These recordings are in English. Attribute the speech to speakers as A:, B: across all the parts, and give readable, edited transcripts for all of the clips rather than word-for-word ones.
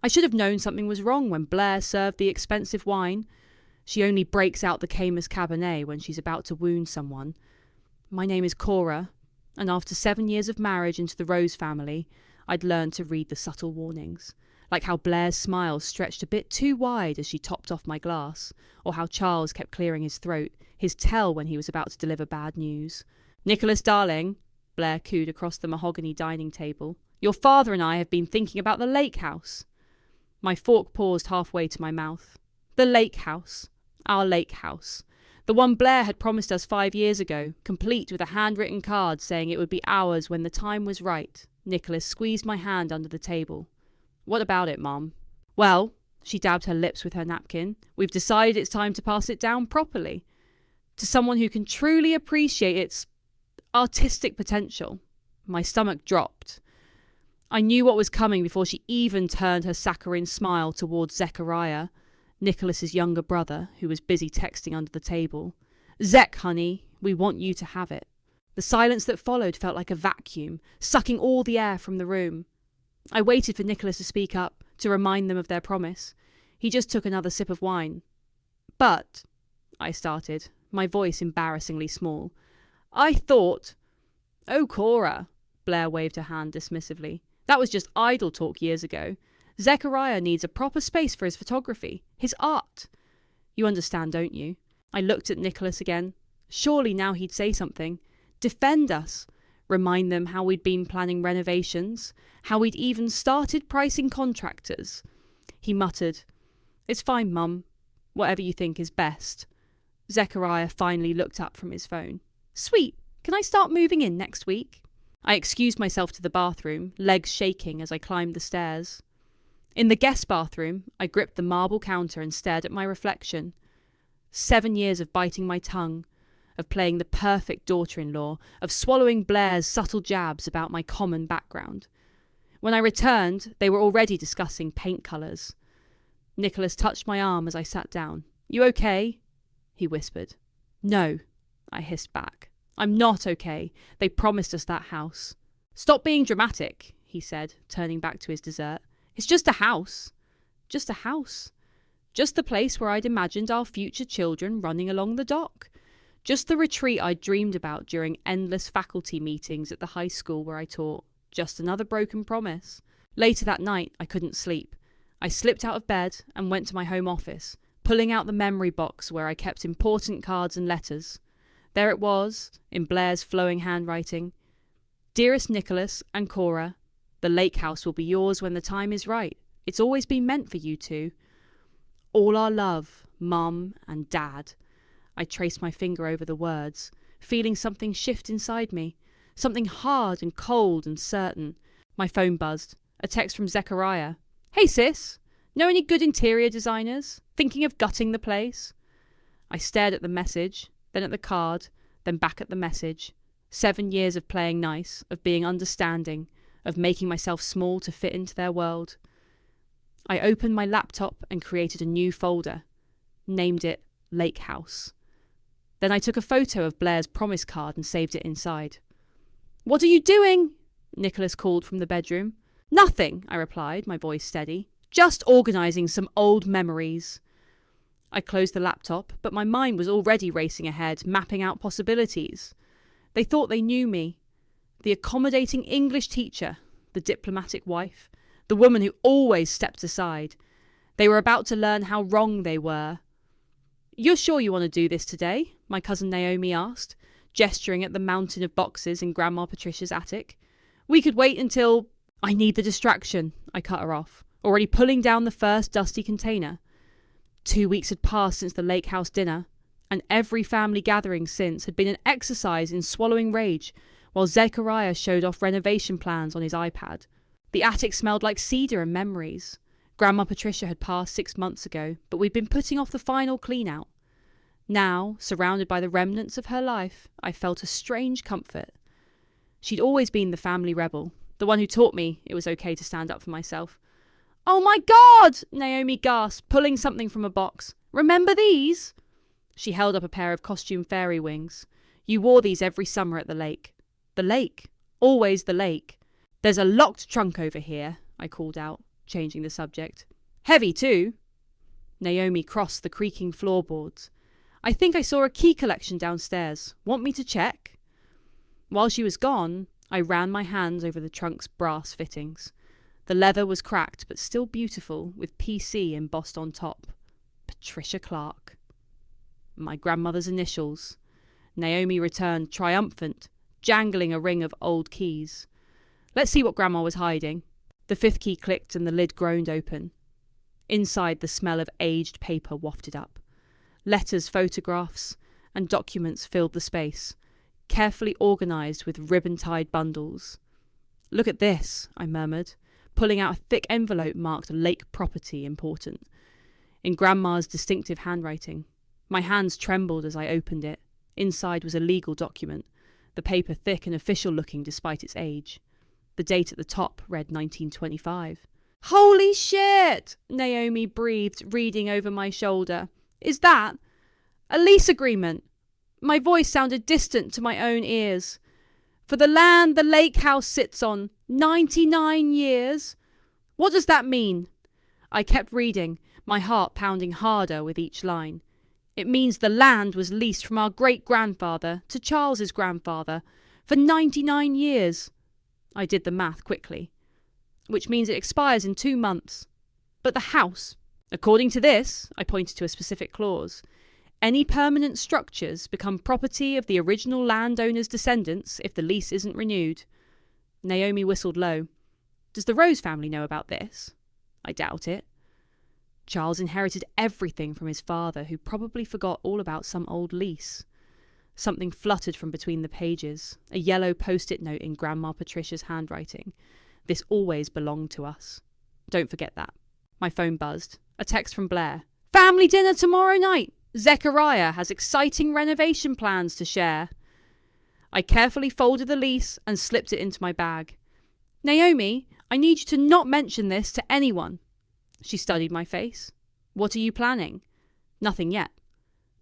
A: I should have known something was wrong when Blair served the expensive wine. She only breaks out the Caymus Cabernet when she's about to wound someone. My name is Cora, and after 7 years of marriage into the Rose family, I'd learned to read the subtle warnings, like how Blair's smile stretched a bit too wide as she topped off my glass, or how Charles kept clearing his throat, his tell when he was about to deliver bad news. "Nicholas, darling," Blair cooed across the mahogany dining table, "your father and I have been thinking about the lake house." My fork paused halfway to my mouth. The lake house. Our lake house. The one Blair had promised us 5 years ago, complete with a handwritten card saying it would be ours when the time was right. Nicholas squeezed my hand under the table. "What about it, Mum?" "Well," she dabbed her lips with her napkin, "we've decided it's time to pass it down properly. To someone who can truly appreciate its artistic potential." My stomach dropped. I knew what was coming before she even turned her saccharine smile towards Zechariah, Nicholas's younger brother, who was busy texting under the table. "Zech, honey, we want you to have it." The silence that followed felt like a vacuum, sucking all the air from the room. I waited for Nicholas to speak up, to remind them of their promise. He just took another sip of wine. "But," I started, my voice embarrassingly small, "I thought—" "Oh, Cora," Blair waved her hand dismissively. "That was just idle talk years ago. Zechariah needs a proper space for his photography, his art. You understand, don't you?" I looked at Nicholas again. Surely now he'd say something. Defend us. Remind them how we'd been planning renovations, how we'd even started pricing contractors. He muttered, "It's fine, Mum. Whatever you think is best." Zechariah finally looked up from his phone. "Sweet. Can I start moving in next week?" I excused myself to the bathroom, legs shaking as I climbed the stairs. In the guest bathroom, I gripped the marble counter and stared at my reflection. 7 years of biting my tongue, of playing the perfect daughter-in-law, of swallowing Blair's subtle jabs about my common background. When I returned, they were already discussing paint colours. Nicholas touched my arm as I sat down. "You okay?" he whispered. "No," I hissed back. "I'm not okay. They promised us that house." "Stop being dramatic," he said, turning back to his dessert. "It's just a house." Just a house. Just the place where I'd imagined our future children running along the dock. Just the retreat I'd dreamed about during endless faculty meetings at the high school where I taught. Just another broken promise. Later that night, I couldn't sleep. I slipped out of bed and went to my home office, pulling out the memory box where I kept important cards and letters. There it was, in Blair's flowing handwriting. "Dearest Nicholas and Cora, the lake house will be yours when the time is right. It's always been meant for you two. All our love, Mum and Dad." I traced my finger over the words, feeling something shift inside me, something hard and cold and certain. My phone buzzed. A text from Zechariah. "Hey sis, know any good interior designers? Thinking of gutting the place?" I stared at the message, then at the card, then back at the message. 7 years of playing nice, of being understanding, of making myself small to fit into their world. I opened my laptop and created a new folder, named it Lake House. Then I took a photo of Blair's promise card and saved it inside. "What are you doing?" Nicholas called from the bedroom. "Nothing," I replied, my voice steady. "Just organising some old memories." I closed the laptop, but my mind was already racing ahead, mapping out possibilities. They thought they knew me. The accommodating English teacher, the diplomatic wife, the woman who always stepped aside. They were about to learn how wrong they were. "You're sure you want to do this today?" my cousin Naomi asked, gesturing at the mountain of boxes in Grandma Patricia's attic. "We could wait until—" "I need the distraction," I cut her off, already pulling down the first dusty container. 2 weeks had passed since the lake house dinner, and every family gathering since had been an exercise in swallowing rage, while Zechariah showed off renovation plans on his iPad. The attic smelled like cedar and memories. Grandma Patricia had passed 6 months ago, but we'd been putting off the final clean-out. Now, surrounded by the remnants of her life, I felt a strange comfort. She'd always been the family rebel, the one who taught me it was okay to stand up for myself. "Oh my God!" Naomi gasped, pulling something from a box. "Remember these?" She held up a pair of costume fairy wings. "You wore these every summer at the lake." "The lake. Always the lake." "There's a locked trunk over here," I called out. changing the subject. Heavy too. Naomi crossed the creaking floorboards. I think I saw a key collection downstairs. Want me to check? While she was gone, I ran my hands over the trunk's brass fittings. The leather was cracked but still beautiful, with PC embossed on top. Patricia Clark. My grandmother's initials. Naomi returned triumphant, jangling a ring of old keys. Let's see what Grandma was hiding. The fifth key clicked and the lid groaned open. Inside, the smell of aged paper wafted up. Letters, photographs, and documents filled the space, carefully organised with ribbon-tied bundles. Look at this, I murmured, pulling out a thick envelope marked Lake Property Important, in Grandma's distinctive handwriting. My hands trembled as I opened it. Inside was a legal document, the paper thick and official-looking despite its age. The date at the top read 1925. Holy shit! Naomi breathed, reading over my shoulder. Is that a lease agreement? My voice sounded distant to my own ears. For the land the lake house sits on, 99 years. What does that mean? I kept reading, my heart pounding harder with each line. It means the land was leased from our great-grandfather to Charles's grandfather for 99 years. I did the math quickly. Which means it expires in 2 months. But the house, according to this, I pointed to a specific clause, any permanent structures become property of the original landowner's descendants if the lease isn't renewed. Naomi whistled low. Does the Rose family know about this? I doubt it. Charles inherited everything from his father, who probably forgot all about some old lease. Something fluttered from between the pages, a yellow post-it note in Grandma Patricia's handwriting. This always belonged to us. Don't forget that. My phone buzzed. A text from Blair. Family dinner tomorrow night. Zechariah has exciting renovation plans to share. I carefully folded the lease and slipped it into my bag. Naomi, I need you to not mention this to anyone. She studied my face. What are you planning? Nothing yet.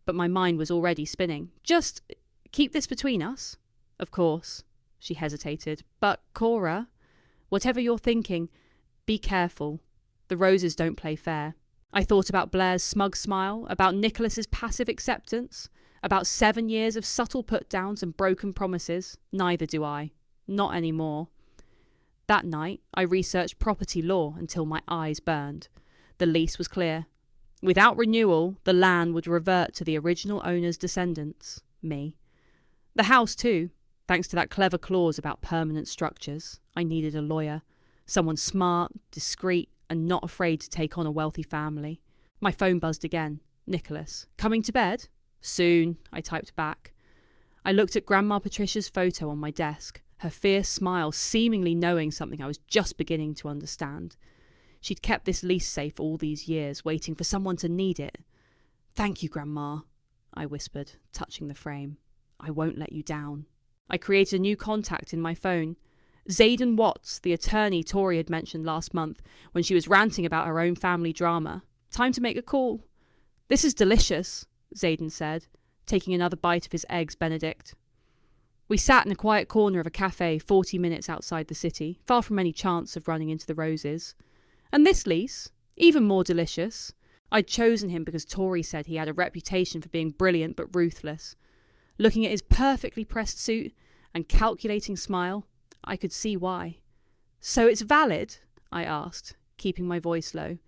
A: But my mind was already spinning. Just keep this between us. Of course. She hesitated. But Cora, whatever you're thinking, be careful. The Roses don't play fair. I thought about Blair's smug smile, about Nicholas's passive acceptance, about 7 years of subtle put-downs and broken promises. Neither do I. Not anymore. That night, I researched property law until my eyes burned. The lease was clear. Without renewal, the land would revert to the original owner's descendants, me. The house, too, thanks to that clever clause about permanent structures. I needed a lawyer. Someone smart, discreet, and not afraid to take on a wealthy family. My phone buzzed again. Nicholas. Coming to bed? Soon, I typed back. I looked at Grandma Patricia's photo on my desk, her fierce smile seemingly knowing something I was just beginning to understand. She'd kept this lease safe all these years, waiting for someone to need it. Thank you, Grandma, I whispered, touching the frame. I won't let you down. I created a new contact in my phone. Zayden Watts, the attorney Tori had mentioned last month when she was ranting about her own family drama. Time to make a call. This is delicious, Zayden said, taking another bite of his eggs Benedict. We sat in a quiet corner of a cafe 40 minutes outside the city, far from any chance of running into the Roses. And this lease, even more delicious. I'd chosen him because Tori said he had a reputation for being brilliant but ruthless. Looking at his perfectly pressed suit and calculating smile, I could see why. So it's valid? I asked, keeping my voice low.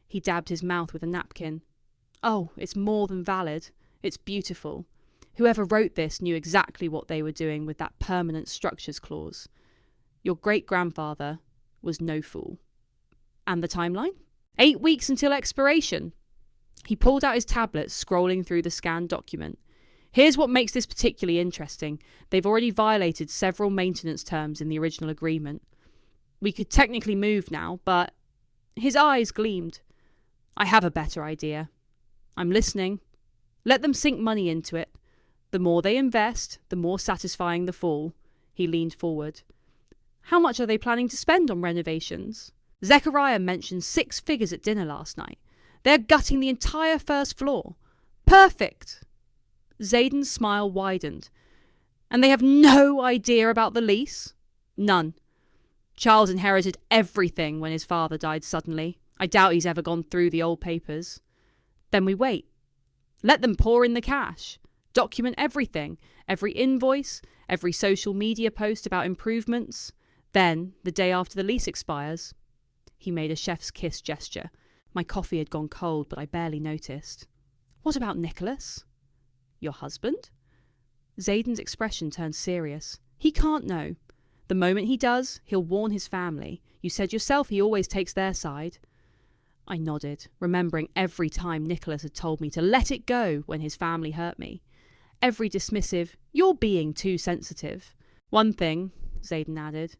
A: He dabbed his mouth with a napkin. Oh, it's more than valid. It's beautiful. Whoever wrote this knew exactly what they were doing with that permanent structures clause. Your great-grandfather was no fool. And the timeline? 8 weeks until expiration. He pulled out his tablet, scrolling through the scanned document. Here's what makes this particularly interesting. They've already violated several maintenance terms in the original agreement. We could technically move now, but... His eyes gleamed. I have a better idea. I'm listening. Let them sink money into it. The more they invest, the more satisfying the fall. He leaned forward. How much are they planning to spend on renovations? Zechariah mentioned 6 figures at dinner last night. They're gutting the entire first floor. Perfect! Zayden's smile widened. And they have no idea about the lease? None. Charles inherited everything when his father died suddenly. I doubt he's ever gone through the old papers. Then we wait. Let them pour in the cash. Document everything, every invoice, every social media post about improvements. Then, the day after the lease expires, he made a chef's kiss gesture. My coffee had gone cold, but I barely noticed. What about Nicholas? Your husband? Zayden's expression turned serious. He can't know. The moment he does, he'll warn his family. You said yourself he always takes their side. I nodded, remembering every time Nicholas had told me to let it go when his family hurt me. Every dismissive, "You're being too sensitive." One thing, Zayden added,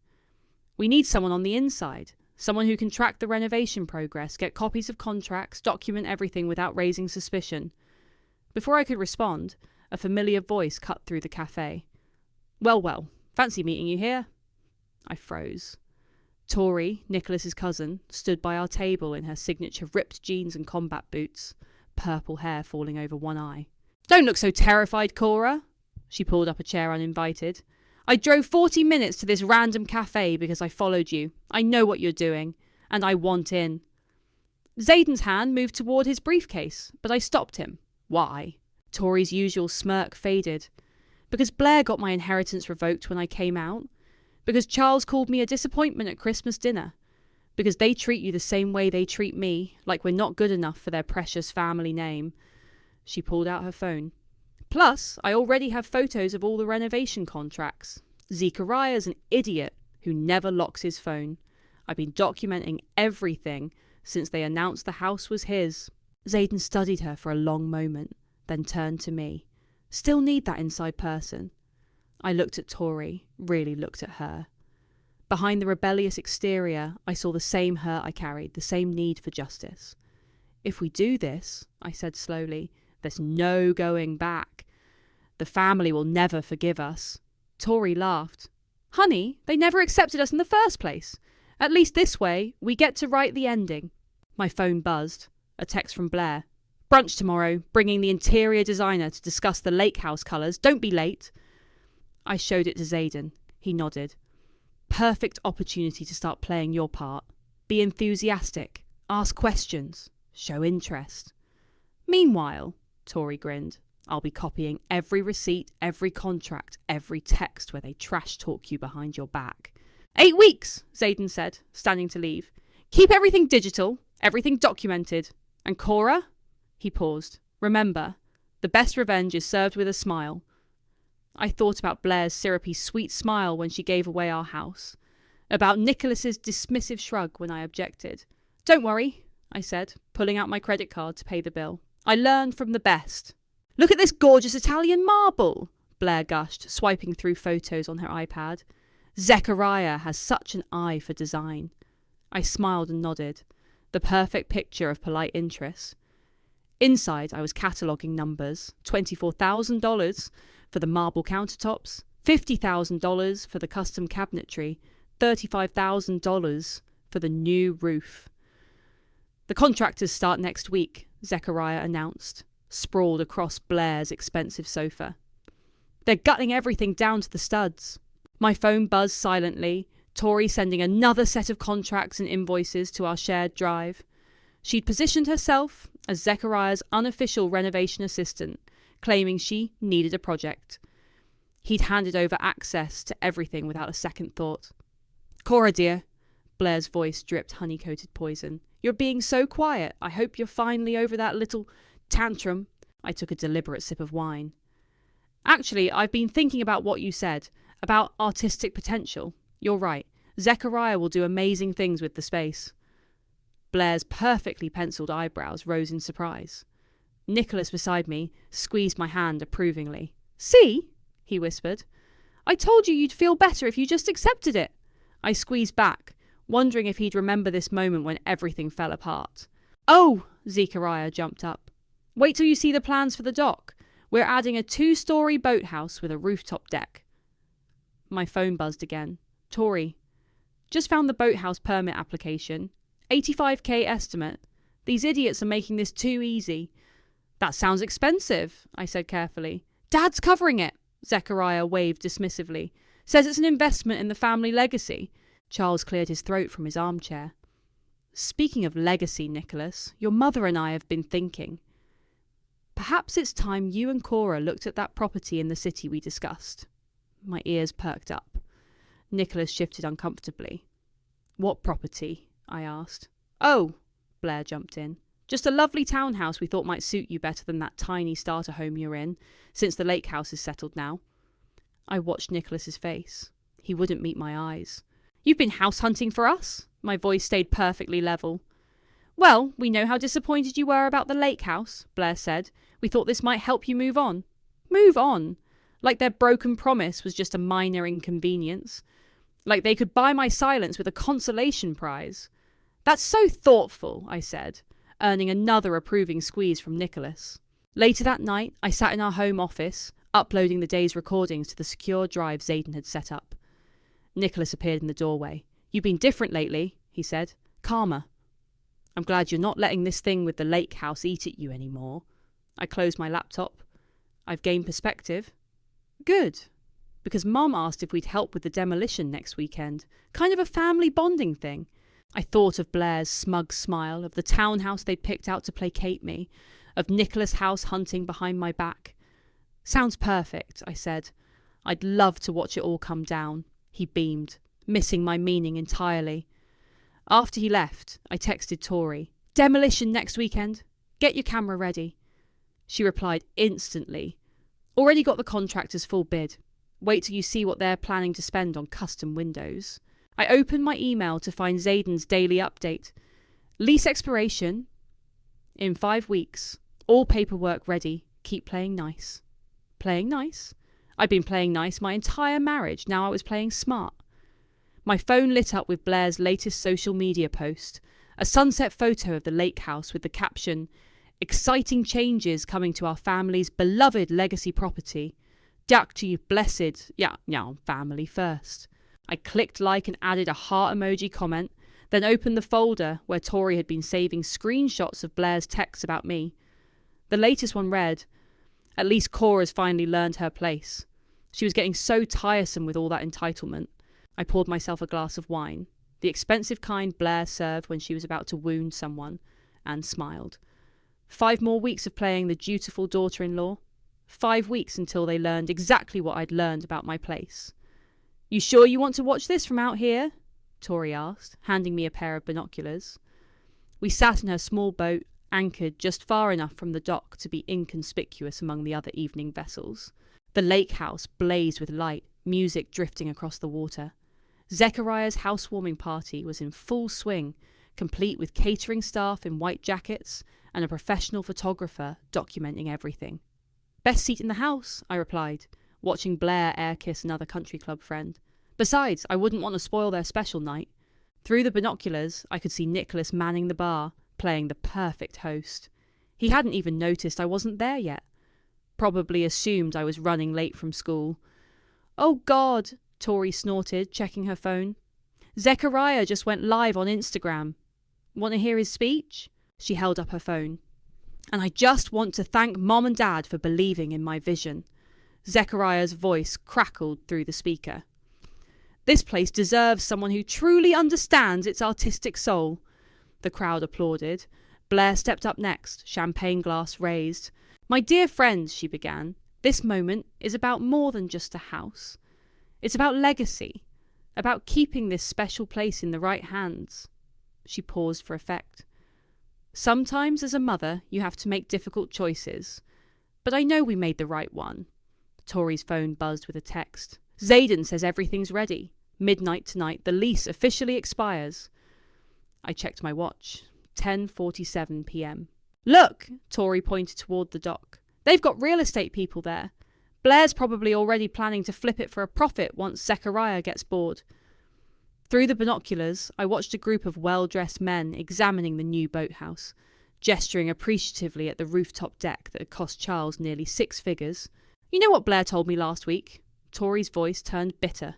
A: we need someone on the inside. Someone who can track the renovation progress, get copies of contracts, document everything without raising suspicion. Before I could respond, a familiar voice cut through the cafe. Well, fancy meeting you here. I froze. Tori, Nicholas's cousin, stood by our table in her signature ripped jeans and combat boots, purple hair falling over one eye. Don't look so terrified, Cora. She pulled up a chair uninvited. I drove 40 minutes to this random cafe because I followed you. I know what you're doing, and I want in. Zayden's hand moved toward his briefcase, but I stopped him. Why? Tori's usual smirk faded. Because Blair got my inheritance revoked when I came out. Because Charles called me a disappointment at Christmas dinner. Because they treat you the same way they treat me, like we're not good enough for their precious family name. She pulled out her phone. Plus, I already have photos of all the renovation contracts. Zechariah's an idiot who never locks his phone. I've been documenting everything since they announced the house was his. Zayden studied her for a long moment, then turned to me. Still need that inside person. I looked at Tori, really looked at her. Behind the rebellious exterior, I saw the same hurt I carried, the same need for justice. If we do this, I said slowly, there's no going back. The family will never forgive us. Tori laughed. Honey, they never accepted us in the first place. At least this way, we get to write the ending. My phone buzzed. A text from Blair. Brunch tomorrow, bringing the interior designer to discuss the lake house colours. Don't be late. I showed it to Zayden. He nodded. Perfect opportunity to start playing your part. Be enthusiastic. Ask questions. Show interest. Meanwhile, Tori grinned, I'll be copying every receipt, every contract, every text where they trash talk you behind your back. 8 weeks, Zayden said, standing to leave. Keep everything digital, everything documented. And Cora? He paused. Remember, the best revenge is served with a smile. I thought about Blair's syrupy sweet smile when she gave away our house. About Nicholas's dismissive shrug when I objected. Don't worry, I said, pulling out my credit card to pay the bill. I learned from the best. Look at this gorgeous Italian marble, Blair gushed, swiping through photos on her iPad. Zechariah has such an eye for design. I smiled and nodded. The perfect picture of polite interest. Inside, I was cataloguing numbers. $24,000 for the marble countertops, $50,000 for the custom cabinetry, $35,000 for the new roof. The contractors start next week, Zechariah announced, sprawled across Blair's expensive sofa. They're gutting everything down to the studs. My phone buzzed silently, Tori sending another set of contracts and invoices to our shared drive. She'd positioned herself as Zechariah's unofficial renovation assistant, claiming she needed a project. He'd handed over access to everything without a second thought. Cora, dear, Blair's voice dripped honey-coated poison. You're being so quiet. I hope you're finally over that little tantrum. I took a deliberate sip of wine. Actually, I've been thinking about what you said, about artistic potential. You're right. Zechariah will do amazing things with the space. Blair's perfectly penciled eyebrows rose in surprise. Nicholas beside me squeezed my hand approvingly. See? He whispered. I told you you'd feel better if you just accepted it. I squeezed back, wondering if he'd remember this moment when everything fell apart. Oh, Zechariah jumped up. Wait till you see the plans for the dock. We're adding a 2-story boathouse with a rooftop deck. My phone buzzed again. Tori. Just found the boathouse permit application. $85,000 estimate. These idiots are making this too easy. That sounds expensive, I said carefully. Dad's covering it, Zechariah waved dismissively. Says it's an investment in the family legacy. Charles cleared his throat from his armchair. Speaking of legacy, Nicholas, your mother and I have been thinking. Perhaps it's time you and Cora looked at that property in the city we discussed. My ears perked up. Nicholas shifted uncomfortably. What property? I asked. Oh, Blair jumped in. Just a lovely townhouse we thought might suit you better than that tiny starter home you're in, since the lake house is settled now. I watched Nicholas's face. He wouldn't meet my eyes. You've been house hunting for us? My voice stayed perfectly level. Well, we know how disappointed you were about the lake house, Blair said. We thought this might help you move on. Move on? Like their broken promise was just a minor inconvenience. Like they could buy my silence with a consolation prize. That's so thoughtful, I said, earning another approving squeeze from Nicholas. Later that night, I sat in our home office, uploading the day's recordings to the secure drive Xaden had set up. Nicholas appeared in the doorway. You've been different lately, he said. Calmer. I'm glad you're not letting this thing with the lake house eat at you anymore. I closed my laptop. I've gained perspective. Good. Because Mum asked if we'd help with the demolition next weekend. Kind of a family bonding thing. I thought of Blair's smug smile, of the townhouse they'd picked out to placate me, of Nicholas house hunting behind my back. Sounds perfect, I said. I'd love to watch it all come down. He beamed, missing my meaning entirely. After he left, I texted Tori. Demolition next weekend. Get your camera ready. She replied instantly. Already got the contractor's full bid. Wait till you see what they're planning to spend on custom windows. I opened my email to find Xaden's daily update. Lease expiration in 5 weeks. All paperwork ready. Keep playing nice. Playing nice? I'd been playing nice my entire marriage. Now I was playing smart. My phone lit up with Blair's latest social media post. A sunset photo of the lake house with the caption, "Exciting changes coming to our family's beloved legacy property. Dak to you blessed, family first." I clicked like and added a heart emoji comment, then opened the folder where Tori had been saving screenshots of Blair's texts about me. The latest one read, "At least Cora's finally learned her place." She was getting so tiresome with all that entitlement. I poured myself a glass of wine, the expensive kind Blair served when she was about to wound someone, and smiled. 5 more weeks of playing the dutiful daughter-in-law. 5 weeks until they learned exactly what I'd learned about my place. You sure you want to watch this from out here? Tori asked, handing me a pair of binoculars. We sat in her small boat, anchored just far enough from the dock to be inconspicuous among the other evening vessels. The lake house blazed with light, music drifting across the water. Zechariah's housewarming party was in full swing, complete with catering staff in white jackets and a professional photographer documenting everything. Best seat in the house, I replied, watching Blair air-kiss another country club friend. Besides, I wouldn't want to spoil their special night. Through the binoculars, I could see Nicholas manning the bar, playing the perfect host. He hadn't even noticed I wasn't there yet. Probably assumed I was running late from school. Oh God, Tori snorted, checking her phone. Zechariah just went live on Instagram. Want to hear his speech? She held up her phone. And I just want to thank Mom and Dad for believing in my vision. Zechariah's voice crackled through the speaker. This place deserves someone who truly understands its artistic soul. The crowd applauded. Blair stepped up next, champagne glass raised. My dear friends, she began, this moment is about more than just a house. It's about legacy, about keeping this special place in the right hands. She paused for effect. Sometimes as a mother, you have to make difficult choices. But I know we made the right one. Tori's phone buzzed with a text. Xaden says everything's ready. Midnight tonight, the lease officially expires. I checked my watch. 10:47 p.m. Look, Tori pointed toward the dock. They've got real estate people there. Blair's probably already planning to flip it for a profit once Zechariah gets bored. Through the binoculars, I watched a group of well-dressed men examining the new boathouse, gesturing appreciatively at the rooftop deck that had cost Charles nearly 6 figures. You know what Blair told me last week? Tori's voice turned bitter.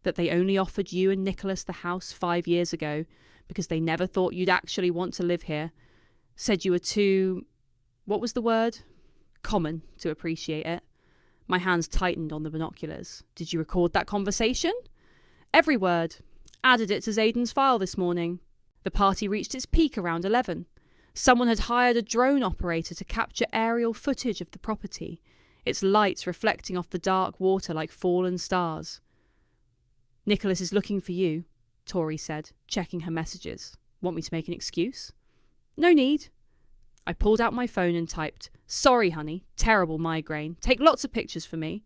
A: That they only offered you and Nicholas the house 5 years ago because they never thought you'd actually want to live here. Said you were too... what was the word? Common to appreciate it. My hands tightened on the binoculars. Did you record that conversation? Every word. Added it to Zayden's file this morning. The party reached its peak around 11. Someone had hired a drone operator to capture aerial footage of the property, its lights reflecting off the dark water like fallen stars. Nicholas is looking for you, Tori said, checking her messages. Want me to make an excuse? No need. I pulled out my phone and typed, "Sorry, honey, terrible migraine. Take lots of pictures for me."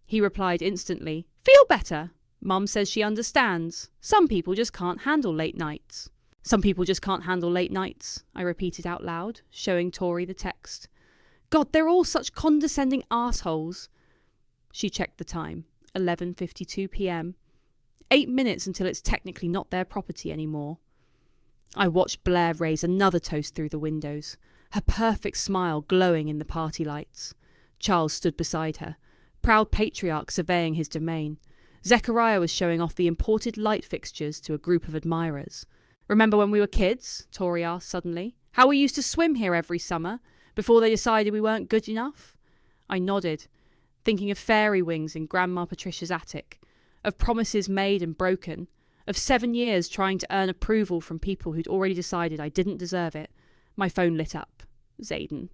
A: He replied instantly, "Feel better. Mum says she understands. Some people just can't handle late nights." "Some people just can't handle late nights," I repeated out loud, showing Tori the text. "God, they're all such condescending assholes." She checked the time. 11:52 p.m. 8 minutes until it's technically not their property anymore. I watched Blair raise another toast through the windows, her perfect smile glowing in the party lights. Charles stood beside her, proud patriarch surveying his domain. Zechariah was showing off the imported light fixtures to a group of admirers. "Remember when we were kids?" Tori asked suddenly. "How we used to swim here every summer, before they decided we weren't good enough?" I nodded, thinking of fairy wings in Grandma Patricia's attic, of promises made and broken, of 7 years trying to earn approval from people who'd already decided I didn't deserve it. My phone lit up. Zayden.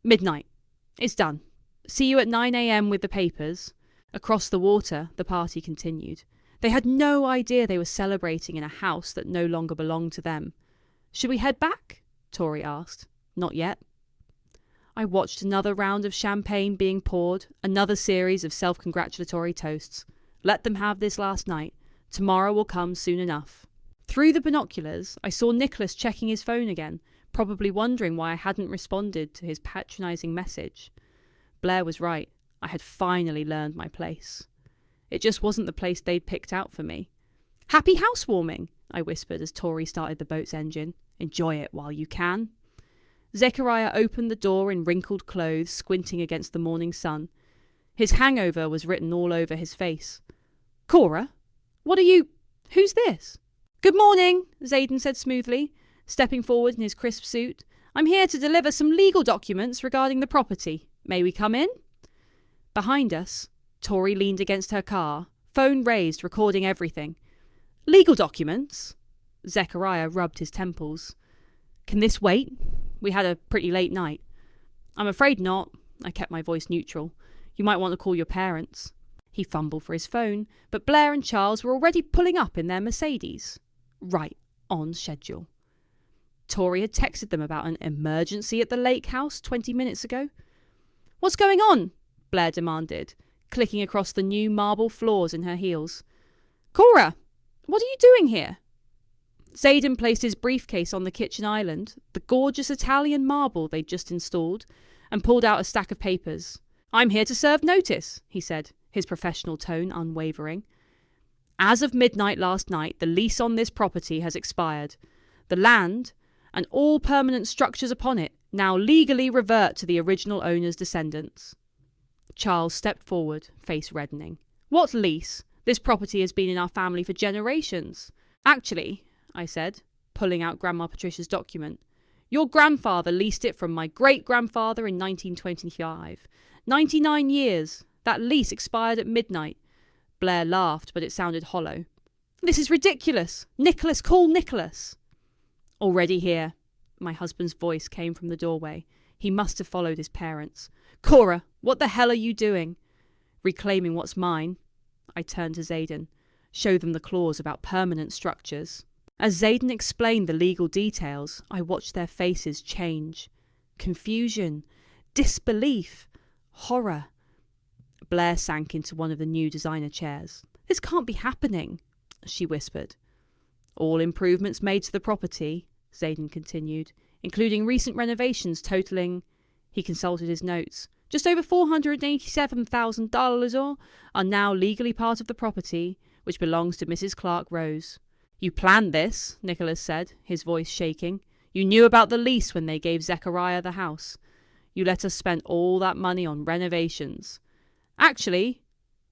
A: "Midnight. It's done. See you at 9 a.m. with the papers." Across the water, the party continued. They had no idea they were celebrating in a house that no longer belonged to them. "Should we head back?" Tori asked. "Not yet." I watched another round of champagne being poured, another series of self-congratulatory toasts. Let them have this last night. Tomorrow will come soon enough. Through the binoculars, I saw Nicholas checking his phone again, probably wondering why I hadn't responded to his patronising message. Blair was right. I had finally learned my place. It just wasn't the place they'd picked out for me. "Happy housewarming," I whispered as Tori started the boat's engine. "Enjoy it while you can." Zechariah opened the door in wrinkled clothes, squinting against the morning sun. His hangover was written all over his face. "Cora? What are you... Who's this?" "Good morning," Zayden said smoothly, stepping forward in his crisp suit. "I'm here to deliver some legal documents regarding the property. May we come in?" Behind us, Tori leaned against her car, phone raised, recording everything. "Legal documents?" Zechariah rubbed his temples. "Can this wait? We had a pretty late night." "I'm afraid not." I kept my voice neutral. "You might want to call your parents." He fumbled for his phone, but Blair and Charles were already pulling up in their Mercedes. Right on schedule. Tori had texted them about an emergency at the lake house 20 minutes ago. "What's going on?" Blair demanded, clicking across the new marble floors in her heels. "Cora, what are you doing here?" Zayden placed his briefcase on the kitchen island, the gorgeous Italian marble they'd just installed, and pulled out a stack of papers. "I'm here to serve notice," he said, his professional tone unwavering. "As of midnight last night, the lease on this property has expired. The land, and all permanent structures upon it, now legally revert to the original owner's descendants." Charles stepped forward, face reddening. "What lease? This property has been in our family for generations." "Actually," I said, pulling out Grandma Patricia's document, "your grandfather leased it from my great-grandfather in 1925. 99 years. That lease expired at midnight." Blair laughed, but it sounded hollow. "This is ridiculous. Nicholas, call Nicholas." "Already here." My husband's voice came from the doorway. He must have followed his parents. "Cora, what the hell are you doing?" "Reclaiming what's mine." I turned to Zayden. "Show them the clause about permanent structures." As Zayden explained the legal details, I watched their faces change. Confusion, disbelief, horror. Blair sank into one of the new designer chairs. "This can't be happening," she whispered. "All improvements made to the property," Zayden continued, "including recent renovations totaling..." He consulted his notes. "Just over $487,000 are now legally part of the property, which belongs to Mrs. Clark Rose." "You planned this," Nicholas said, his voice shaking. "You knew about the lease when they gave Zechariah the house. You let us spend all that money on renovations." "Actually,"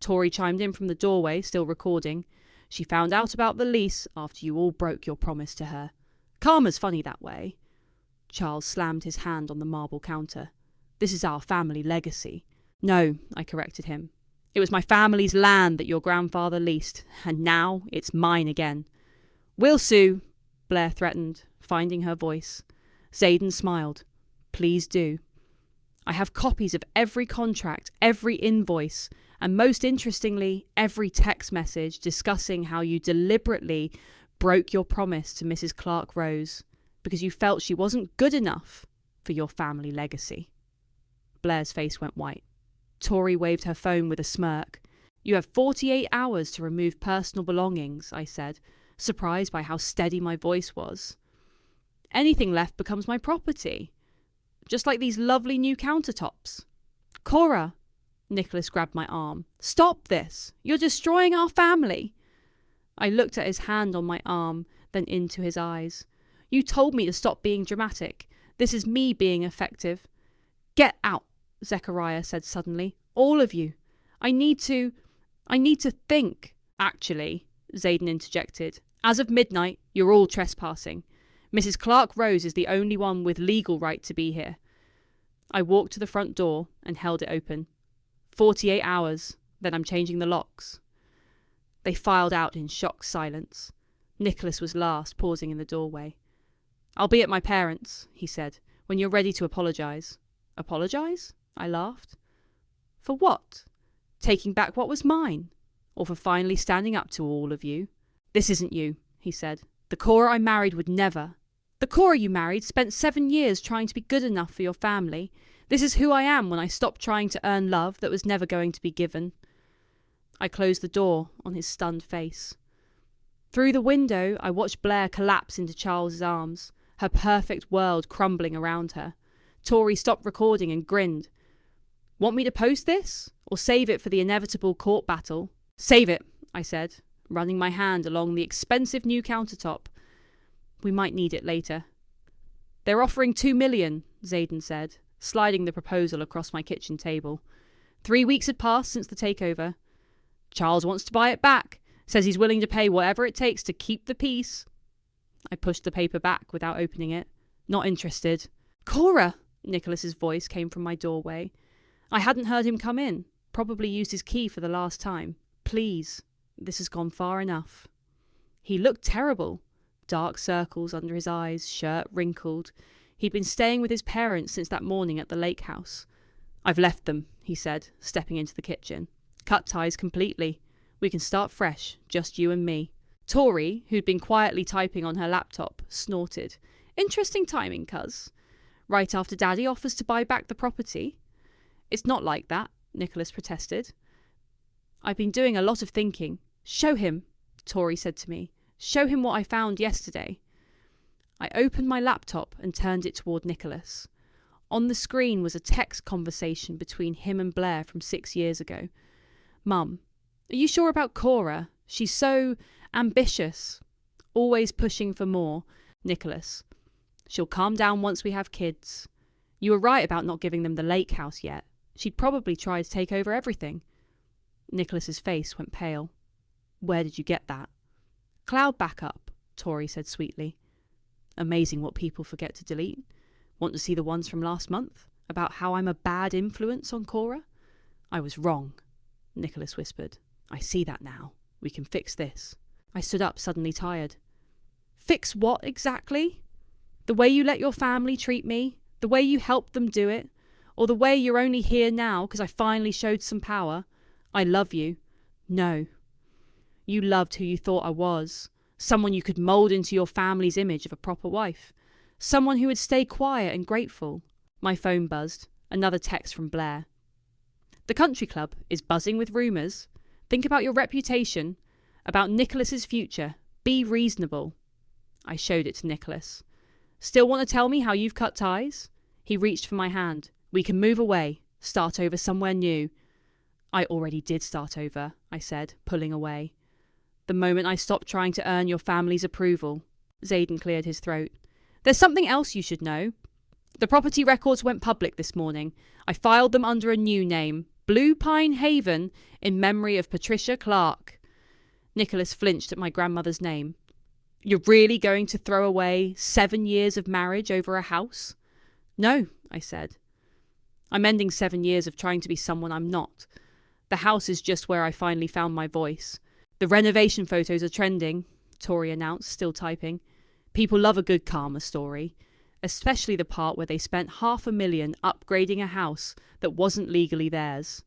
A: Tori chimed in from the doorway, still recording, "she found out about the lease after you all broke your promise to her. Karma's funny that way." Charles slammed his hand on the marble counter. "This is our family legacy." "No," I corrected him. It was my family's land that your grandfather leased, and now it's mine again. We'll sue, Blair threatened, finding her voice. Xaden smiled. Please do. I have copies of every contract, every invoice, and most interestingly, every text message discussing how you deliberately broke your promise to Mrs. Clark Rose because you felt she wasn't good enough for your family legacy. Blair's face went white. Tori waved her phone with a smirk. You have 48 hours to remove personal belongings, I said, surprised by how steady my voice was. Anything left becomes my property. Just like these lovely new countertops. Cora, Nicholas grabbed my arm. Stop this. You're destroying our family. I looked at his hand on my arm, then into his eyes. You told me to stop being dramatic. This is me being effective. Get out, Zechariah said suddenly. All of you. I need to think. Actually, Xaden interjected. As of midnight, you're all trespassing. Mrs. Clark Rose is the only one with legal right to be here. I walked to the front door and held it open. 48 hours, then I'm changing the locks. They filed out in shocked silence. Nicholas was last, pausing in the doorway. I'll be at my parents', he said, when you're ready to apologise. Apologise? I laughed. For what? Taking back what was mine? Or for finally standing up to all of you? This isn't you, he said. The Cora I married would never. The Cora you married spent 7 years trying to be good enough for your family. This is who I am when I stopped trying to earn love that was never going to be given. I closed the door on his stunned face. Through the window, I watched Blair collapse into Charles's arms, her perfect world crumbling around her. Tori stopped recording and grinned. Want me to post this? Or save it for the inevitable court battle? Save it, I said, running my hand along the expensive new countertop. We might need it later. They're offering $2 million, Xaden said, sliding the proposal across my kitchen table. 3 weeks had passed since the takeover. Charles wants to buy it back, says he's willing to pay whatever it takes to keep the peace. I pushed the paper back without opening it. Not interested. Cora! Nicholas's voice came from my doorway. I hadn't heard him come in. Probably used his key for the last time. Please. This has gone far enough. He looked terrible. Dark circles under his eyes, shirt wrinkled. He'd been staying with his parents since that morning at the lake house. I've left them, he said, stepping into the kitchen. Cut ties completely. We can start fresh, just you and me. Tori, who'd been quietly typing on her laptop, snorted. Interesting timing, cuz. Right after Daddy offers to buy back the property. It's not like that, Nicholas protested. I've been doing a lot of thinking. Show him, Tori said to me. Show him what I found yesterday. I opened my laptop and turned it toward Nicholas. On the screen was a text conversation between him and Blair from 6 years ago. Mum, are you sure about Cora? She's so ambitious. Always pushing for more. Nicholas. She'll calm down once we have kids. You were right about not giving them the lake house yet. She'd probably try to take over everything. Nicholas's face went pale. Where did you get that? Cloud backup, Tori said sweetly. Amazing what people forget to delete. Want to see the ones from last month? About how I'm a bad influence on Cora? I was wrong, Nicholas whispered. I see that now. We can fix this. I stood up, suddenly tired. Fix what exactly? The way you let your family treat me? The way you helped them do it? Or the way you're only here now because I finally showed some power? I love you. No. You loved who you thought I was. Someone you could mould into your family's image of a proper wife. Someone who would stay quiet and grateful. My phone buzzed. Another text from Blair. The country club is buzzing with rumours. Think about your reputation. About Nicholas's future. Be reasonable. I showed it to Nicholas. Still want to tell me how you've cut ties? He reached for my hand. We can move away. Start over somewhere new. I already did start over, I said, pulling away. The moment I stopped trying to earn your family's approval. Xaden cleared his throat. There's something else you should know. The property records went public this morning. I filed them under a new name, Blue Pine Haven, in memory of Patricia Clark. Nicholas flinched at my grandmother's name. You're really going to throw away 7 years of marriage over a house? No, I said. I'm ending 7 years of trying to be someone I'm not. The house is just where I finally found my voice. The renovation photos are trending, Tori announced, still typing. People love a good karma story, especially the part where they spent $500,000 upgrading a house that wasn't legally theirs.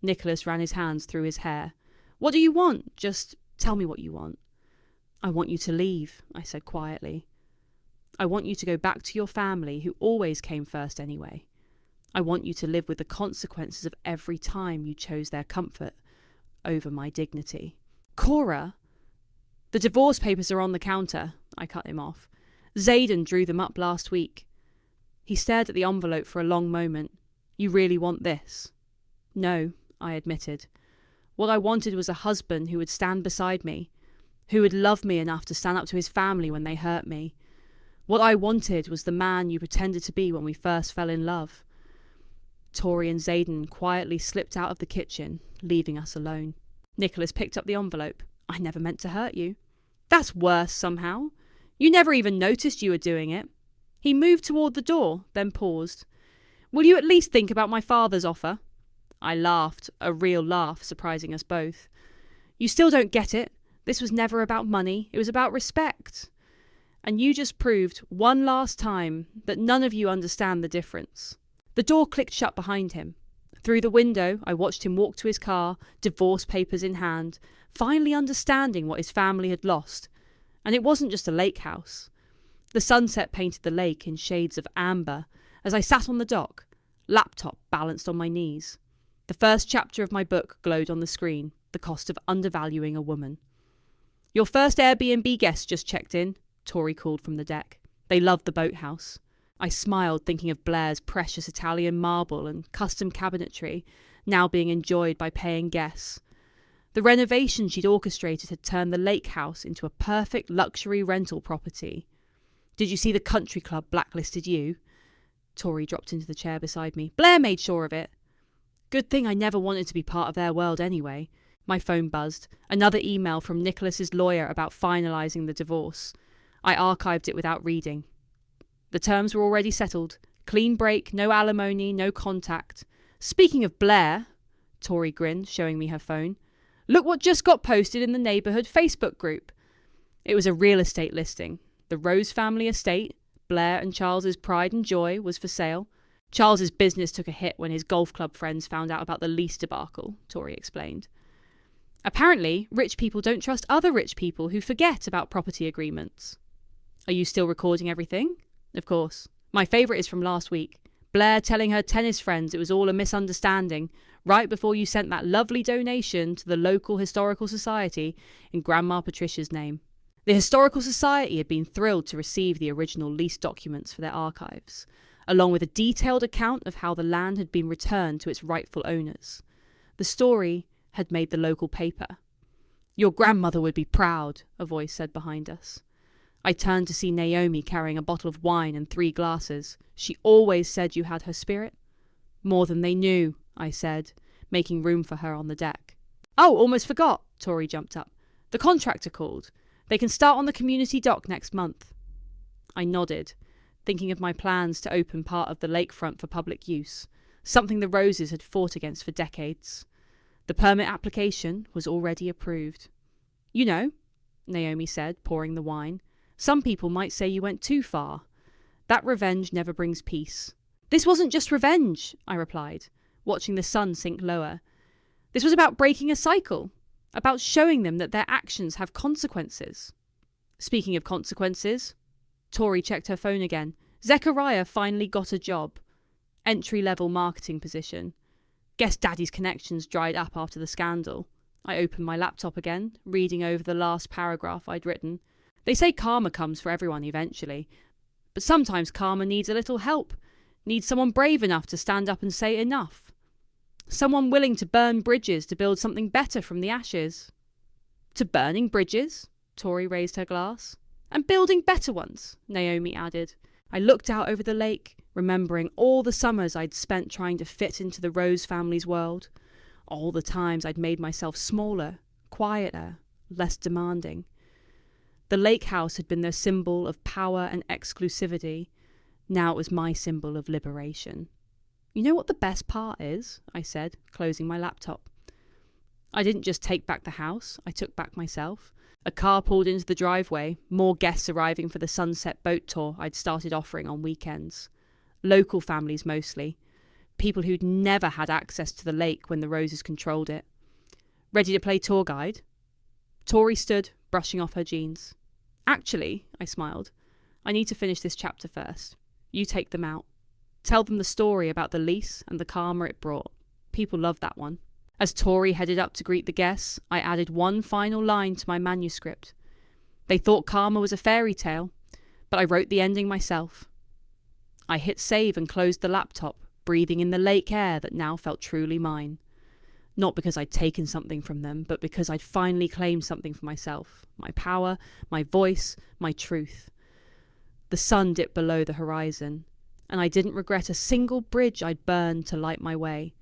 A: Nicholas ran his hands through his hair. What do you want? Just tell me what you want. I want you to leave, I said quietly. I want you to go back to your family, who always came first anyway. I want you to live with the consequences of every time you chose their comfort over my dignity. Cora! The divorce papers are on the counter, I cut him off. Xaden drew them up last week. He stared at the envelope for a long moment. You really want this? No, I admitted. What I wanted was a husband who would stand beside me, who would love me enough to stand up to his family when they hurt me. What I wanted was the man you pretended to be when we first fell in love. Tori and Xaden quietly slipped out of the kitchen, leaving us alone. Nicholas picked up the envelope. I never meant to hurt you. That's worse somehow. You never even noticed you were doing it. He moved toward the door, then paused. Will you at least think about my father's offer? I laughed, a real laugh, surprising us both. You still don't get it. This was never about money. It was about respect. And you just proved one last time that none of you understand the difference. The door clicked shut behind him. Through the window, I watched him walk to his car, divorce papers in hand, finally understanding what his family had lost. And it wasn't just a lake house. The sunset painted the lake in shades of amber as I sat on the dock, laptop balanced on my knees. The first chapter of my book glowed on the screen, The Cost of Undervaluing a Woman. Your first Airbnb guest just checked in, Tori called from the deck. They loved the boathouse. I smiled, thinking of Blair's precious Italian marble and custom cabinetry, now being enjoyed by paying guests. The renovation she'd orchestrated had turned the lake house into a perfect luxury rental property. Did you see the country club blacklisted you? Tori dropped into the chair beside me. Blair made sure of it. Good thing I never wanted to be part of their world anyway. My phone buzzed. Another email from Nicholas's lawyer about finalising the divorce. I archived it without reading. The terms were already settled. Clean break, no alimony, no contact. Speaking of Blair, Tori grinned, showing me her phone. Look what just got posted in the neighbourhood Facebook group. It was a real estate listing. The Rose family estate, Blair and Charles's pride and joy, was for sale. Charles's business took a hit when his golf club friends found out about the lease debacle, Tori explained. Apparently, rich people don't trust other rich people who forget about property agreements. Are you still recording everything? Of course. My favourite is from last week. Blair telling her tennis friends it was all a misunderstanding right before you sent that lovely donation to the local historical society in Grandma Patricia's name. The Historical Society had been thrilled to receive the original lease documents for their archives, along with a detailed account of how the land had been returned to its rightful owners. The story had made the local paper. Your grandmother would be proud, a voice said behind us. I turned to see Naomi carrying a bottle of wine and 3 glasses. She always said you had her spirit. More than they knew, I said, making room for her on the deck. Oh, almost forgot, Tori jumped up. The contractor called. They can start on the community dock next month. I nodded, thinking of my plans to open part of the lakefront for public use, something the Roses had fought against for decades. The permit application was already approved. You know, Naomi said, pouring the wine, some people might say you went too far. That revenge never brings peace. This wasn't just revenge, I replied, watching the sun sink lower. This was about breaking a cycle, about showing them that their actions have consequences. Speaking of consequences, Tori checked her phone again. Zechariah finally got a job. Entry-level marketing position. Guess Daddy's connections dried up after the scandal. I opened my laptop again, reading over the last paragraph I'd written. They say karma comes for everyone eventually, but sometimes karma needs a little help, needs someone brave enough to stand up and say enough. Someone willing to burn bridges to build something better from the ashes. To burning bridges? Tori raised her glass. And building better ones, Naomi added. I looked out over the lake, remembering all the summers I'd spent trying to fit into the Rose family's world. All the times I'd made myself smaller, quieter, less demanding. The lake house had been their symbol of power and exclusivity. Now it was my symbol of liberation. You know what the best part is? I said, closing my laptop. I didn't just take back the house, I took back myself. A car pulled into the driveway, more guests arriving for the sunset boat tour I'd started offering on weekends. Local families mostly. People who'd never had access to the lake when the Roses controlled it. Ready to play tour guide? Tori stood, brushing off her jeans. Actually, I smiled, I need to finish this chapter first. You take them out. Tell them the story about the lease and the karma it brought. People love that one. As Tori headed up to greet the guests, I added one final line to my manuscript. They thought karma was a fairy tale, but I wrote the ending myself. I hit save and closed the laptop, breathing in the lake air that now felt truly mine. Not because I'd taken something from them, but because I'd finally claimed something for myself. My power, my voice, my truth. The sun dipped below the horizon, and I didn't regret a single bridge I'd burned to light my way.